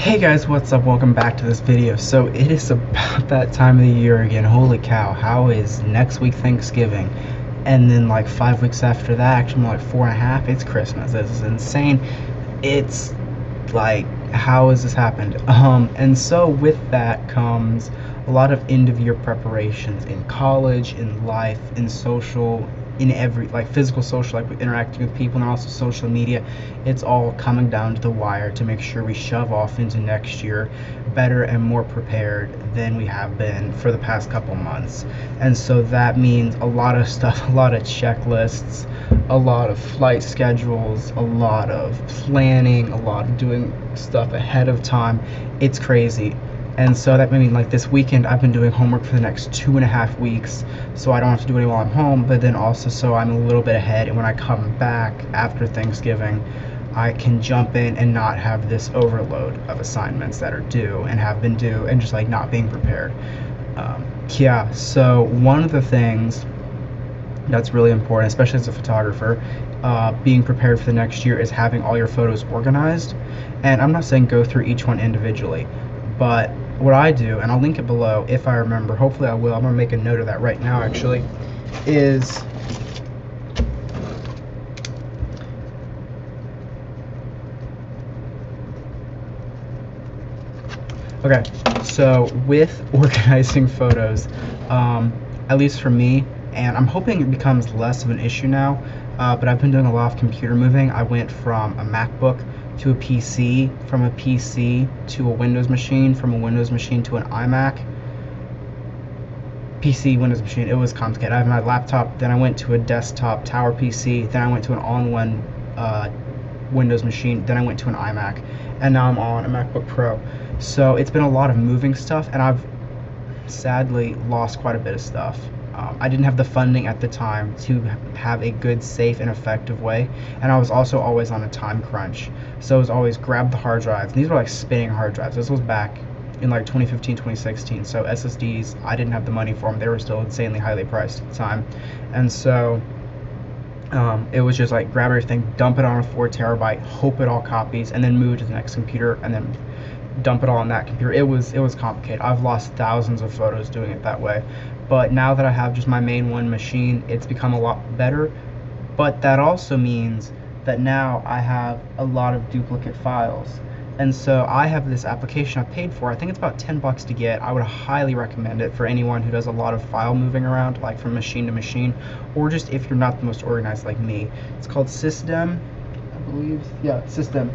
Hey guys, what's up? Welcome back to this video. So it is about that time of the year again. Holy cow, how is next week Thanksgiving? And then like 5 weeks after that, actually more like 4.5, it's Christmas. This is insane. It's like, how has this happened? And so with that comes a lot of end of year preparations in college, in life, in social, in every, like physical social, like interacting with people, and also social media. It's all coming down to the wire to make sure we shove off into next year better and more prepared than we have been for the past couple months. And so that means a lot of stuff, a lot of checklists, a lot of flight schedules, a lot of planning, a lot of doing stuff ahead of time. It's crazy. And so that means like this weekend I've been doing homework for the next 2.5 weeks, so I don't have to do any while I'm home, but then also so I'm a little bit ahead, and when I come back after Thanksgiving I can jump in and not have this overload of assignments that are due and have been due, and just like not being prepared. Yeah, so one of the things that's really important, especially as a photographer, being prepared for the next year, is having all your photos organized. And I'm not saying go through each one individually, but what I do, and I'll link it below if I remember, hopefully I will, I'm gonna make a note of that right now actually, is okay, so with organizing photos, at least for me, and I'm hoping it becomes less of an issue now, but I've been doing a lot of computer moving. I went from a MacBook to a PC, from a PC to a Windows machine, from a Windows machine to an iMac. PC, Windows machine, it was complicated. I have my laptop, then I went to a desktop tower PC, then I went to an all-in-one Windows machine, then I went to an iMac, and now I'm on a MacBook Pro. So it's been a lot of moving stuff, and I've sadly lost quite a bit of stuff. I didn't have the funding at the time to have a good, safe, and effective way, and I was also always on a time crunch. So it was always grab the hard drives. And these were like spinning hard drives. This was back in like 2015, 2016. So SSDs, I didn't have the money for them. They were still insanely highly priced at the time. And so it was just like grab everything, dump it on a 4 terabyte, hope it all copies, and then move to the next computer, and then dump it all on that computer. It was complicated. I've lost thousands of photos doing it that way. But now that I have just my main one machine, it's become a lot better. But that also means that now I have a lot of duplicate files. And so I have this application I paid for. I think it's about $10 to get. I would highly recommend it for anyone who does a lot of file moving around, like from machine to machine, or just if you're not the most organized like me. It's called Cisdem, I believe. Yeah, Cisdem.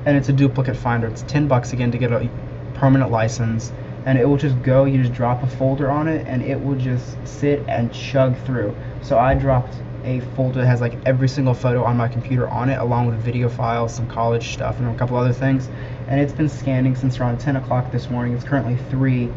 And it's a duplicate finder. It's $10 again to get a permanent license, and it will just go, you just drop a folder on it, and it will just sit and chug through. So I dropped a folder that has like every single photo on my computer on it, along with video files, some college stuff, and a couple other things, and it's been scanning since around 10 o'clock this morning. It's currently 3,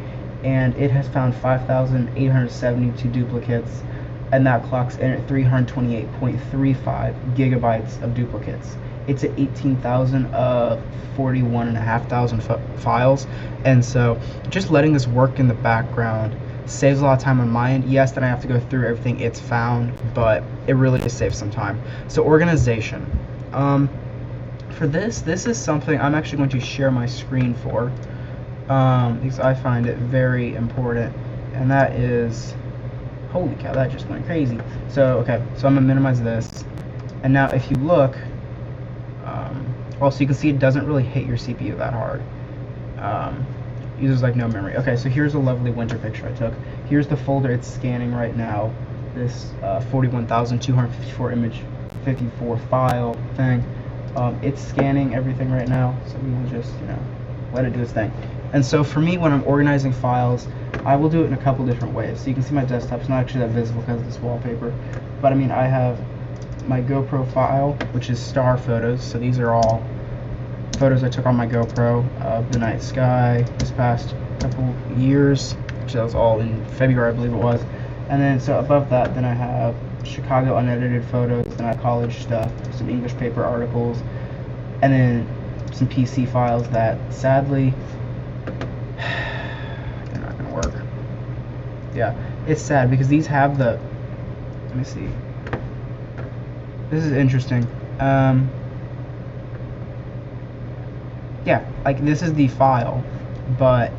and it has found 5,872 duplicates, and that clocks in at 328.35 gigabytes of duplicates. It's at 18,000 of 41,500 files, and so just letting this work in the background saves a lot of time on my end. Yes, then I have to go through everything it's found, but it really does save some time. So organization. For this is something I'm actually going to share my screen for, because I find it very important, and that is, holy cow, that just went crazy. So okay, so I'm gonna minimize this, and now if you look, also you can see it doesn't really hit your CPU that hard. Uses like no memory. Okay, so here's a lovely winter picture I took. Here's the folder it's scanning right now. This 41,254 image 54 file thing. It's scanning everything right now, so we will just, let it do its thing. And so for me, when I'm organizing files, I will do it in a couple different ways. So you can see my desktop's not actually that visible because of this wallpaper, but I mean, I have my GoPro file, which is star photos. So these are all photos I took on my GoPro of the night sky this past couple years, which that was all in February, I believe it was. And then so above that, then I have Chicago unedited photos, then I have college stuff, some English paper articles, and then some PC files that sadly they're not gonna work. Yeah, it's sad because these have the, let me see, this is interesting. yeah, like this is the file, but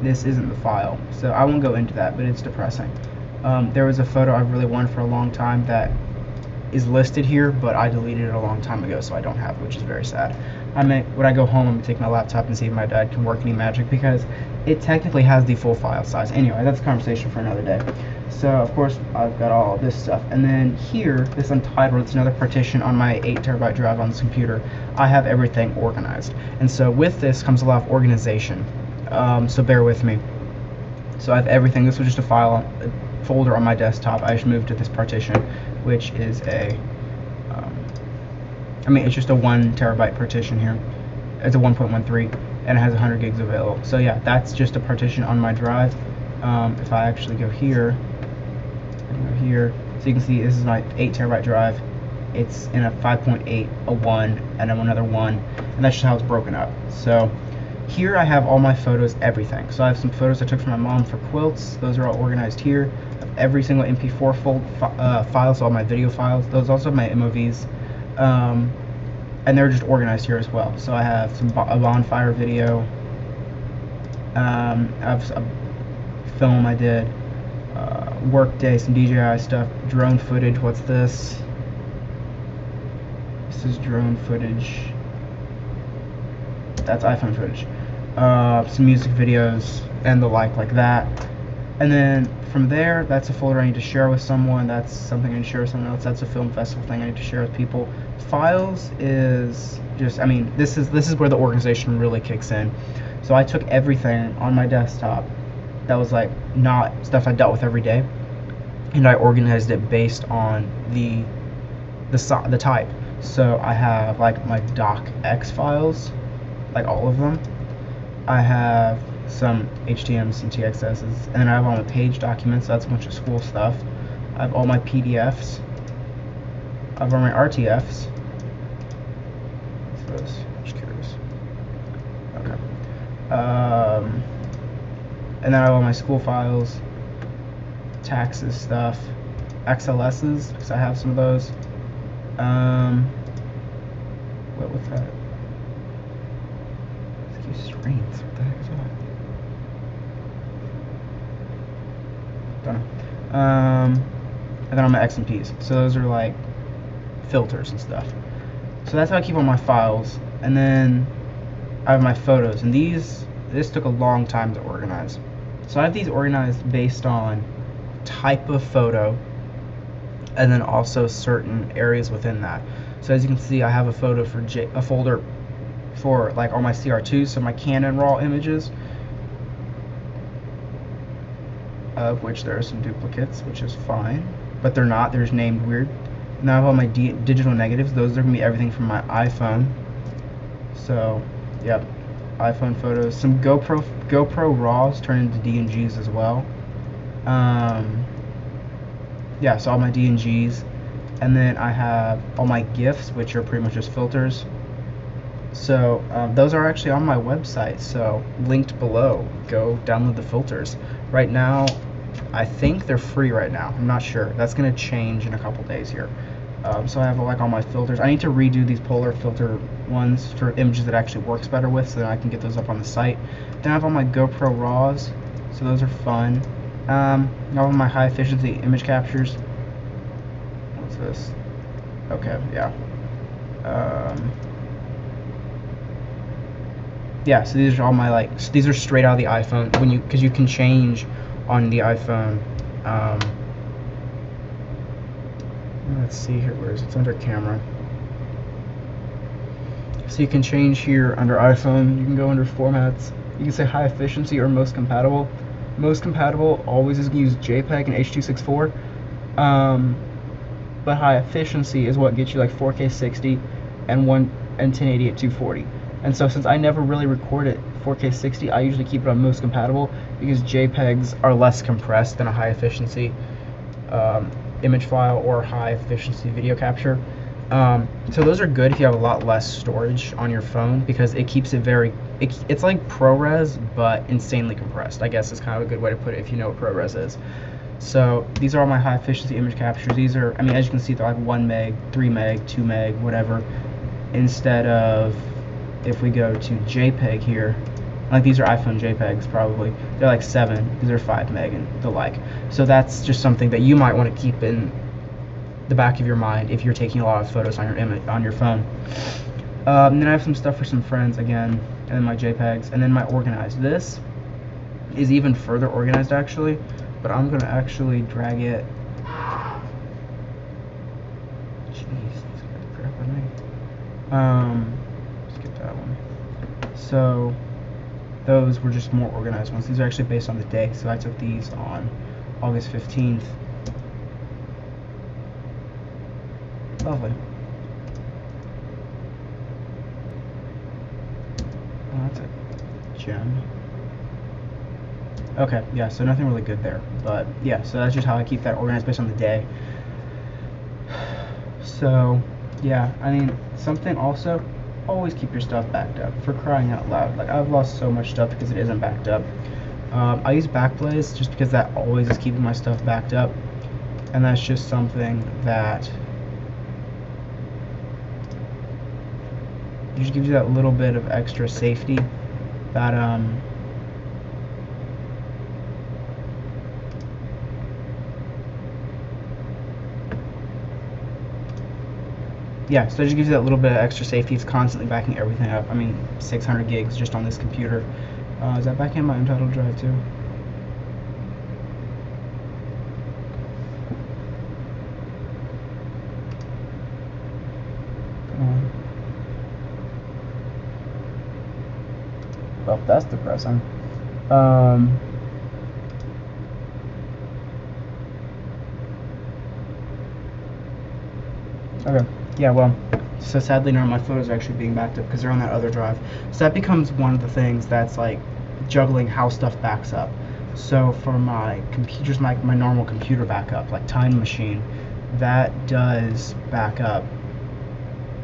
this isn't the file, so I won't go into that, but it's depressing. There was a photo I really wanted for a long time that is listed here, but I deleted it a long time ago, so I don't have it, which is very sad. When I go home, I'm gonna take my laptop and see if my dad can work any magic, because it technically has the full file size. Anyway, that's a conversation for another day. So of course I've got all this stuff, and then here, this untitled, it's another partition on my 8 TB drive on this computer. I have everything organized, and so with this comes a lot of organization. So bear with me. So I have everything. This was just a folder on my desktop. I just moved to this partition, which is it's just a 1 TB partition here. It's a 1.13, and it has 100 gigs available. So yeah, that's just a partition on my drive. If I actually go here, so you can see this is my 8 TB drive. It's in a 5.8, a 1, and then another 1, and that's just how it's broken up. So here I have all my photos, everything. So I have some photos I took from my mom for quilts. Those are all organized here. I have every single MP4 file, so all my video files. Those also have my MOVs. And they're just organized here as well. So I have a bonfire video. I have a film I did. Workday, some DJI stuff. Drone footage. What's this? This is drone footage. That's iPhone footage. Some music videos and the like that. And then from there, that's a folder I need to share with someone. That's something I need to share with someone else. That's a film festival thing I need to share with people. Files is just, this is where the organization really kicks in. So I took everything on my desktop that was like not stuff I dealt with every day, and I organized it based on the type. So I have like my docx files, like all of them. I have some HTMs, some TXSs, and then I have all my page documents. That's a bunch of school stuff. I have all my PDFs. I have all my RTFs. What's this? Just curious. Okay. And then I have all my school files, taxes stuff, XLSs, because I have some of those. What was that? Excuse strengths. What the heck is that? Don't know. And then on my XMPs. So those are like filters and stuff. So that's how I keep all my files. And then I have my photos, and this took a long time to organize. So I have these organized based on type of photo, and then also certain areas within that. So as you can see, I have a folder for like all my CR2s, so my Canon RAW images, of which there are some duplicates, which is fine, but they're not, they're just named weird. Now I have all my digital negatives. Those are going to be everything from my iPhone. So, yep, iPhone photos. Some GoPro RAWs turn into DNGs as well. Yeah, so all my DNGs. And then I have all my GIFs, which are pretty much just filters. So those are actually on my website, so linked below. Go download the filters. Right now, I think they're free right now. I'm not sure. That's going to change in a couple days here. So I have like all my filters. I need to redo these polar filter ones for images that actually works better with, so that I can get those up on the site. Then I have all my GoPro RAWs, so those are fun. All of my high efficiency image captures. What's this? Okay, yeah. Yeah, so these are all my these are straight out of the iPhone because you can change on the iPhone. Let's see here, where is it? It's under camera. So you can change here under iPhone. You can go under formats. You can say high efficiency or most compatible. Most compatible always is going to use JPEG and H.264. But high efficiency is what gets you like 4K 60 and 1080 at 240. And so since I never really record at 4K 60, I usually keep it on most compatible because JPEGs are less compressed than a high efficiency image file or high efficiency video capture. So those are good if you have a lot less storage on your phone, because it keeps it it's like ProRes but insanely compressed, I guess is kind of a good way to put it if you know what ProRes is. So these are all my high efficiency image captures. These are, as you can see, they're like 1 meg, 3 meg, 2 meg, whatever, instead of if we go to JPEG here, like these are iPhone JPEGs probably, they're like 7, these are 5 meg and the like. So that's just something that you might want to keep in the back of your mind if you're taking a lot of photos on your phone. And then I have some stuff for some friends again, and then my JPEGs, and then my organized. This is even further organized actually, but I'm gonna actually drag it. Jeez, these got the crap on me. Skip that one. So those were just more organized ones. These are actually based on the day, so I took these on August 15th. Lovely. Oh, that's a gem. Okay, yeah, so nothing really good there. But yeah, so that's just how I keep that organized based on the day. So yeah, I mean, something also, always keep your stuff backed up, for crying out loud. Like, I've lost so much stuff because it isn't backed up. I use Backblaze just because that always is keeping my stuff backed up, and that's just something that just gives you that little bit of extra safety that yeah, so it just gives you that little bit of extra safety. It's constantly backing everything up. I mean, 600 gigs just on this computer. Is that backing up my Untitled drive too? Come on. Well, that's depressing. Okay. Yeah, well, so sadly none of my photos are actually being backed up because they're on that other drive. So that becomes one of the things that's like juggling how stuff backs up. So for my computers, my normal computer backup, like Time Machine, that does back up.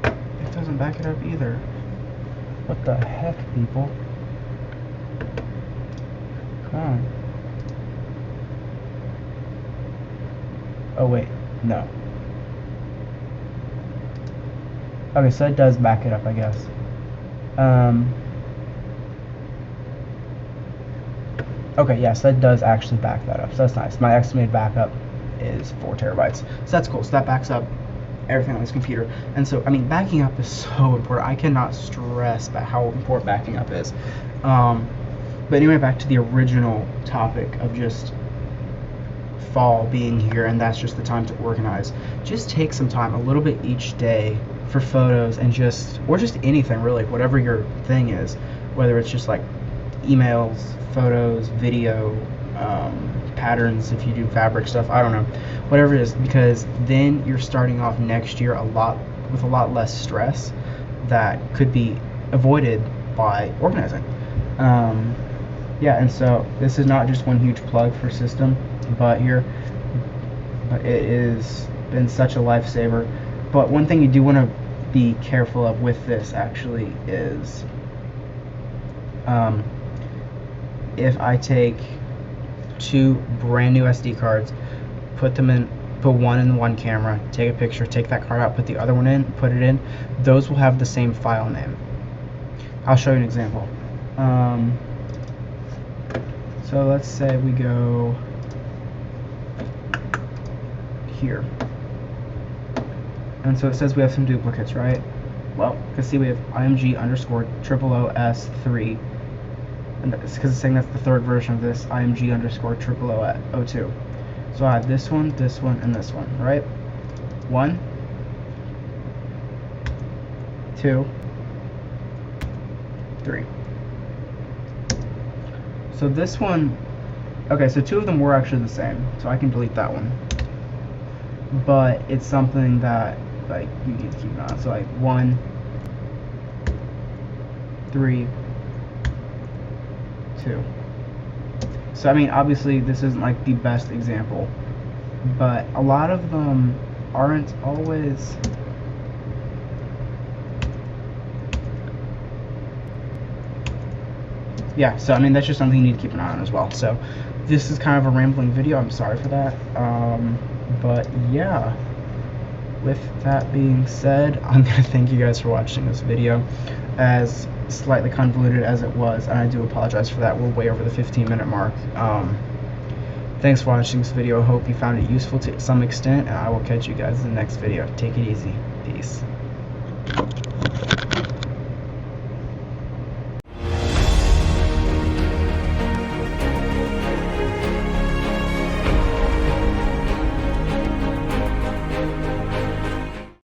It doesn't back it up either. What the heck, people? Come on. Oh wait, no. Okay, so it does back it up, I guess. Okay, yeah, so that does actually back that up. So that's nice. My estimated backup is 4 terabytes. So that's cool. So that backs up everything on this computer. And so, I mean, backing up is so important. I cannot stress about how important backing up is. But anyway, back to the original topic of just fall being here, and that's just the time to organize. Just take some time, a little bit each day, for photos and or just anything really, whatever your thing is, whether it's just like emails, photos, video, patterns, if you do fabric stuff, I don't know, whatever it is, because then you're starting off next year with a lot less stress that could be avoided by organizing. Yeah, and so this is not just one huge plug for Cisdem, but it has been such a lifesaver. But one thing you do want to be careful of with this actually is if I take 2 brand new SD cards, put one in one camera, take a picture, take that card out, put the other one in, put it in, those will have the same file name. I'll show you an example. So let's say we go here. And so it says we have some duplicates, right? Well, you can see we have img_000s3, and it's because it's saying that's the 3rd version of this, img_00002. So I have this one, and this one, right? 1, 2, 3. So this one, okay, so 2 of them were actually the same, so I can delete that one. But it's something that like you need to keep an eye on. So like 1, 3, 2. So I mean, obviously this isn't like the best example, but a lot of them aren't always. Yeah, so I mean, that's just something you need to keep an eye on as well. So this is kind of a rambling video, I'm sorry for that, but yeah, with that being said, I'm going to thank you guys for watching this video. As slightly convoluted as it was, and I do apologize for that, we're way over the 15-minute mark. Thanks for watching this video. I hope you found it useful to some extent, and I will catch you guys in the next video. Take it easy. Peace.